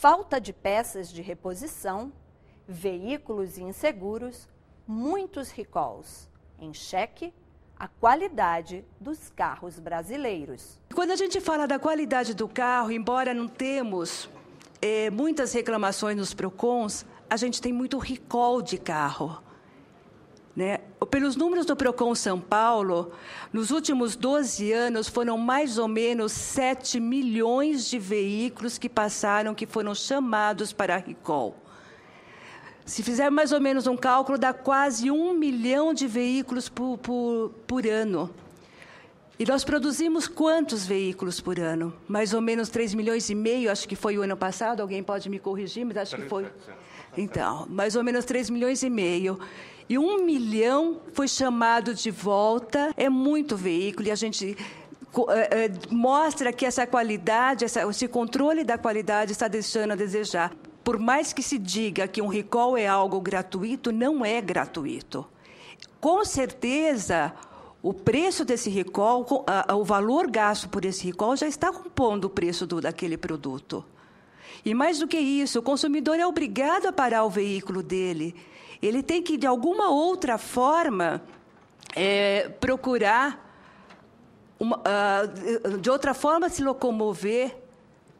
falta de peças de reposição, veículos inseguros, muitos recalls. Em xeque, a qualidade dos carros brasileiros. Quando a gente fala da qualidade do carro, embora não temos muitas reclamações nos PROCONs, a gente tem muito recall de carro. Né? Pelos números do PROCON São Paulo, nos últimos 12 anos, foram mais ou menos 7 milhões de veículos que passaram, que foram chamados para recall. Se fizer mais ou menos um cálculo, dá quase 1 milhão de veículos por ano. E nós produzimos quantos veículos por ano? Mais ou menos 3,5 milhões, acho que foi o ano passado, alguém pode me corrigir, mas acho que foi. Então, mais ou menos 3,5 milhões. E 1 milhão foi chamado de volta, é muito veículo, e a gente mostra que essa qualidade, esse controle da qualidade está deixando a desejar. Por mais que se diga que um recall é algo gratuito, não é gratuito. Com certeza, o preço desse recall, o valor gasto por esse recall já está compondo o preço daquele produto. E mais do que isso, o consumidor é obrigado a parar o veículo dele. Ele tem que, de alguma outra forma, procurar, de outra forma, se locomover,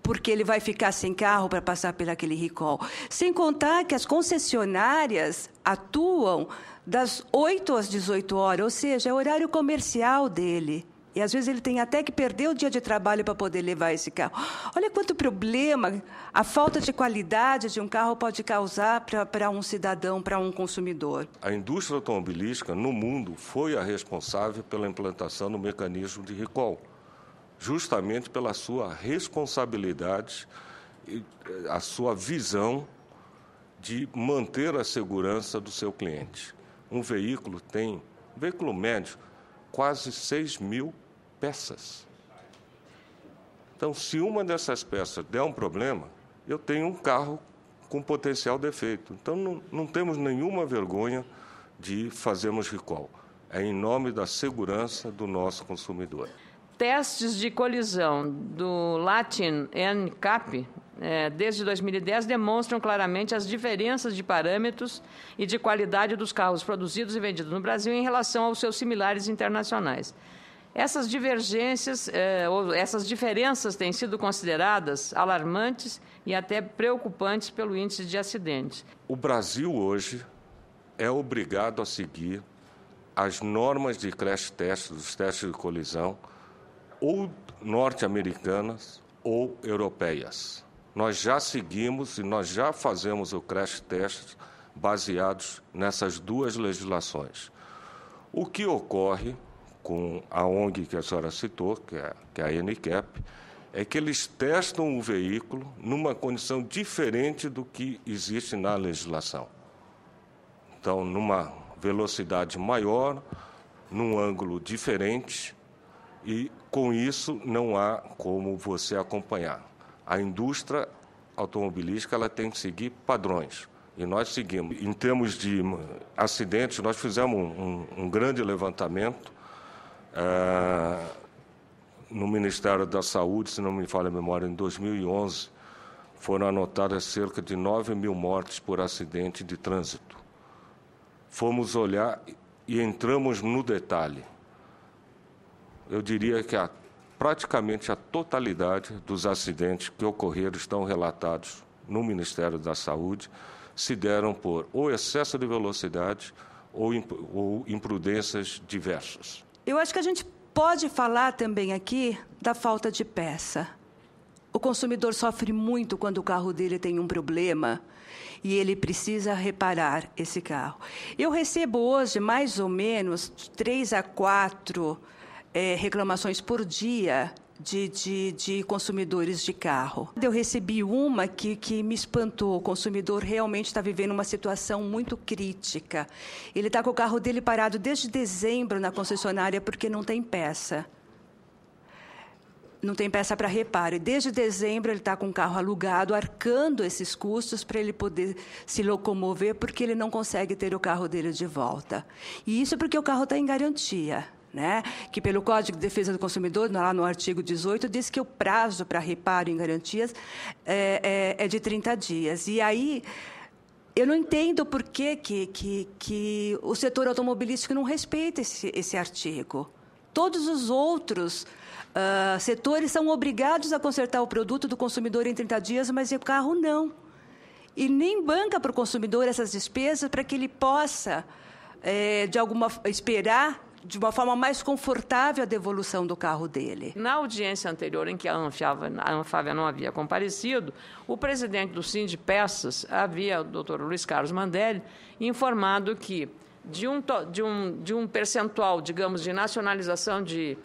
porque ele vai ficar sem carro para passar por aquele recall. Sem contar que as concessionárias atuam das 8 às 18 horas, ou seja, é o horário comercial dele. E, às vezes, ele tem até que perder o dia de trabalho para poder levar esse carro. Olha quanto problema a falta de qualidade de um carro pode causar para um cidadão, para um consumidor. A indústria automobilística, no mundo, foi a responsável pela implantação do mecanismo de recall, justamente pela sua responsabilidade e a sua visão de manter a segurança do seu cliente. Um veículo médio, quase 6 mil peças. Então, se uma dessas peças der um problema, eu tenho um carro com potencial defeito. Então, não temos nenhuma vergonha de fazermos recall. É em nome da segurança do nosso consumidor. Testes de colisão do Latin NCAP, desde 2010, demonstram claramente as diferenças de parâmetros e de qualidade dos carros produzidos e vendidos no Brasil em relação aos seus similares internacionais. Essas divergências, essas diferenças têm sido consideradas alarmantes e até preocupantes pelo índice de acidentes. O Brasil hoje é obrigado a seguir as normas de crash test, dos testes de colisão, ou norte-americanas ou europeias. Nós já seguimos e nós já fazemos o crash test baseados nessas duas legislações. O que ocorre com a ONG que a senhora citou, que é a NCAP, é que eles testam o veículo numa condição diferente do que existe na legislação. Então, numa velocidade maior, num ângulo diferente, e, com isso, não há como você acompanhar. A indústria automobilística ela tem que seguir padrões, e nós seguimos. Em termos de acidentes, nós fizemos um grande levantamento no Ministério da Saúde, se não me falha a memória, em 2011, foram anotadas cerca de 9 mil mortes por acidente de trânsito. Fomos olhar e entramos no detalhe. Eu diria que praticamente a totalidade dos acidentes que ocorreram estão relatados no Ministério da Saúde, se deram por ou excesso de velocidade ou imprudências diversas. Eu acho que a gente pode falar também aqui da falta de peça. O consumidor sofre muito quando o carro dele tem um problema e ele precisa reparar esse carro. Eu recebo hoje mais ou menos 3 a 4 reclamações por dia de consumidores de carro. Eu recebi uma que me espantou. O consumidor realmente está vivendo uma situação muito crítica. Ele está com o carro dele parado desde dezembro na concessionária porque não tem peça. Não tem peça para reparo. E desde dezembro ele está com o carro alugado, arcando esses custos para ele poder se locomover, porque ele não consegue ter o carro dele de volta. E isso porque o carro está em garantia. né? Que pelo Código de Defesa do Consumidor, lá no artigo 18, diz que o prazo para reparo em garantias é de 30 dias. E aí, eu não entendo por que o setor automobilístico não respeita esse artigo. Todos os outros setores são obrigados a consertar o produto do consumidor em 30 dias, mas o carro não. E nem banca para o consumidor essas despesas para que ele possa, esperar de uma forma mais confortável a devolução do carro dele. Na audiência anterior, em que a Anfávia não havia comparecido, o presidente do Sindpeças, o doutor Luiz Carlos Mandelli, informado que de um percentual, digamos, de nacionalização de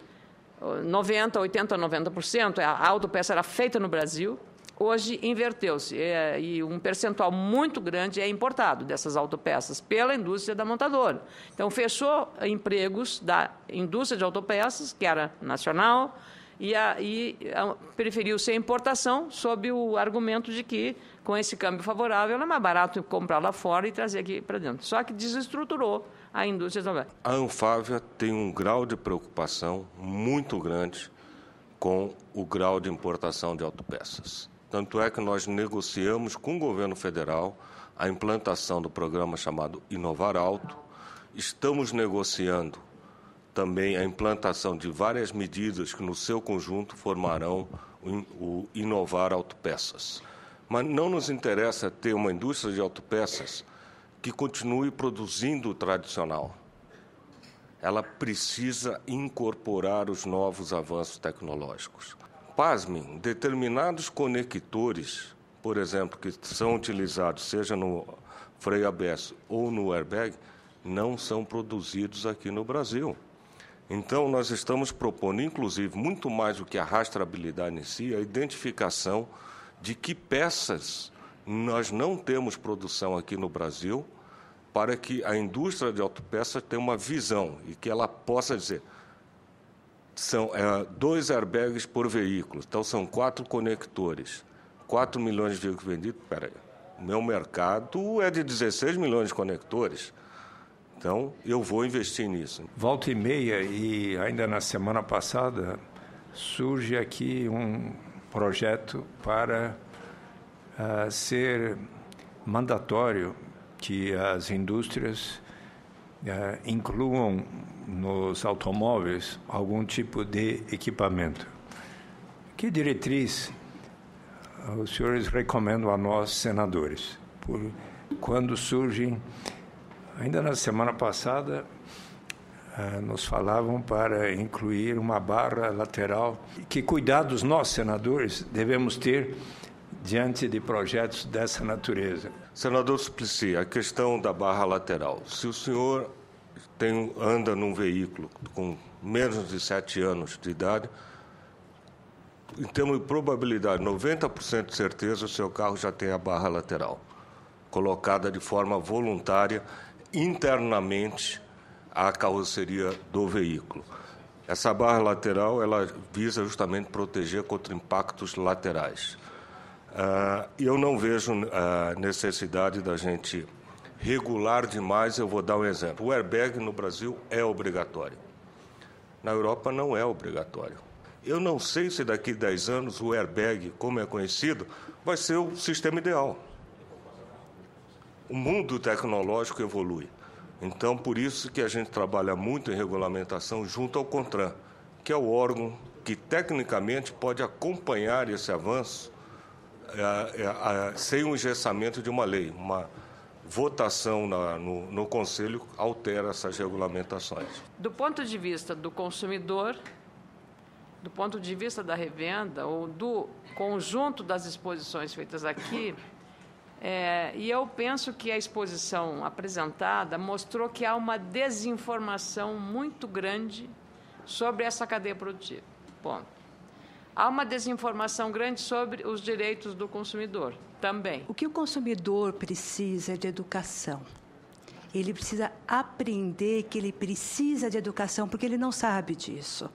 90%, 80%, 90%, a autopeça era feita no Brasil. Hoje inverteu-se e um percentual muito grande é importado dessas autopeças pela indústria da montadora. Então, fechou empregos da indústria de autopeças, que era nacional, e preferiu-se a importação sob o argumento de que, com esse câmbio favorável, era mais barato comprar lá fora e trazer aqui para dentro. Só que desestruturou a indústria de autopeças. A Anfávia tem um grau de preocupação muito grande com o grau de importação de autopeças. Tanto é que nós negociamos com o governo federal a implantação do programa chamado Inovar Auto. Estamos negociando também a implantação de várias medidas que, no seu conjunto, formarão o Inovar Autopeças. Mas não nos interessa ter uma indústria de autopeças que continue produzindo o tradicional. Ela precisa incorporar os novos avanços tecnológicos. Pasmem, determinados conectores, por exemplo, que são utilizados, seja no freio ABS ou no airbag, não são produzidos aqui no Brasil. Então, nós estamos propondo, inclusive, muito mais do que a rastreabilidade em si, a identificação de que peças nós não temos produção aqui no Brasil, para que a indústria de autopeças tenha uma visão e que ela possa dizer: são 2 airbags por veículo, então são 4 conectores, 4 milhões de veículos vendidos. Espera aí, o meu mercado é de 16 milhões de conectores, então eu vou investir nisso. Volta e meia, e ainda na semana passada, surge aqui um projeto para ser mandatório que as indústrias incluam nos automóveis algum tipo de equipamento. Que diretriz os senhores recomendam a nós, senadores? Quando surgem, ainda na semana passada, nos falavam para incluir uma barra lateral. Que cuidados nós, senadores, devemos ter diante de projetos dessa natureza? Senador Suplicy, a questão da barra lateral. Se o senhor anda num veículo com menos de 7 anos de idade, em termos de probabilidade, 90% de certeza, o seu carro já tem a barra lateral, colocada de forma voluntária internamente à carroceria do veículo. Essa barra lateral, ela visa justamente proteger contra impactos laterais. Eu não vejo necessidade da gente regular demais. Eu vou dar um exemplo. O airbag no Brasil é obrigatório. Na Europa não é obrigatório. Eu não sei se daqui a 10 anos o airbag, como é conhecido, vai ser o sistema ideal. O mundo tecnológico evolui. Então, por isso que a gente trabalha muito em regulamentação junto ao CONTRAN, que é o órgão que tecnicamente pode acompanhar esse avanço sem o engessamento de uma lei. Uma votação no Conselho altera essas regulamentações. Do ponto de vista do consumidor, do ponto de vista da revenda ou do conjunto das exposições feitas aqui, e eu penso que a exposição apresentada mostrou que há uma desinformação muito grande sobre essa cadeia produtiva. Ponto. Há uma desinformação grande sobre os direitos do consumidor também. O que o consumidor precisa é de educação. Ele precisa aprender que ele precisa de educação, porque ele não sabe disso.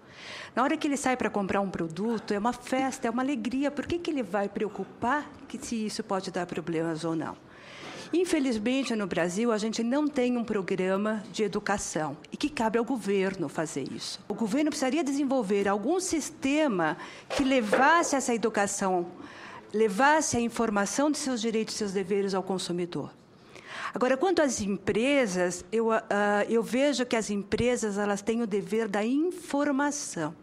Na hora que ele sai para comprar um produto, é uma festa, é uma alegria. Por que ele vai preocupar se isso pode dar problemas ou não? Infelizmente, no Brasil, a gente não tem um programa de educação e que cabe ao governo fazer isso. O governo precisaria desenvolver algum sistema que levasse essa educação, levasse a informação de seus direitos e seus deveres ao consumidor. Agora, quanto às empresas, eu vejo que as empresas elas têm o dever da informação.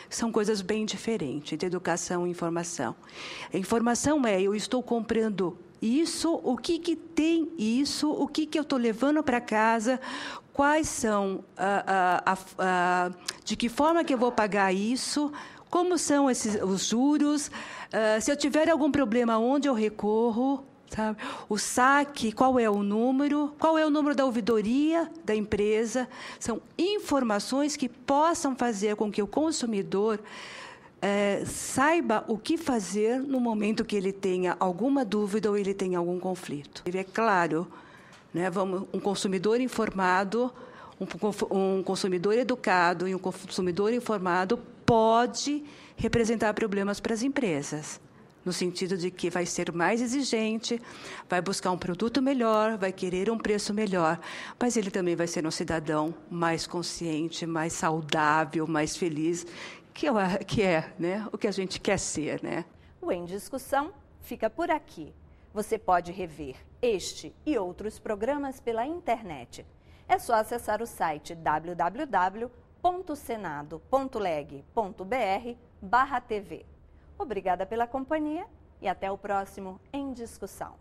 São coisas bem diferentes, de educação e informação. A informação é, eu estou comprando isso, o que tem isso, o que eu estou levando para casa, quais são, de que forma que eu vou pagar isso, como são os juros, se eu tiver algum problema, onde eu recorro, sabe? O saque, qual é o número da ouvidoria da empresa. São informações que possam fazer com que o consumidor saiba o que fazer no momento que ele tenha alguma dúvida ou ele tenha algum conflito. É claro, né, um consumidor informado, um consumidor educado e um consumidor informado pode representar problemas para as empresas, no sentido de que vai ser mais exigente, vai buscar um produto melhor, vai querer um preço melhor, mas ele também vai ser um cidadão mais consciente, mais saudável, mais feliz, que é, né, o que a gente quer ser, né? O Em Discussão fica por aqui. Você pode rever este e outros programas pela internet. É só acessar o site www.senado.leg.br/TV. Obrigada pela companhia e até o próximo Em Discussão.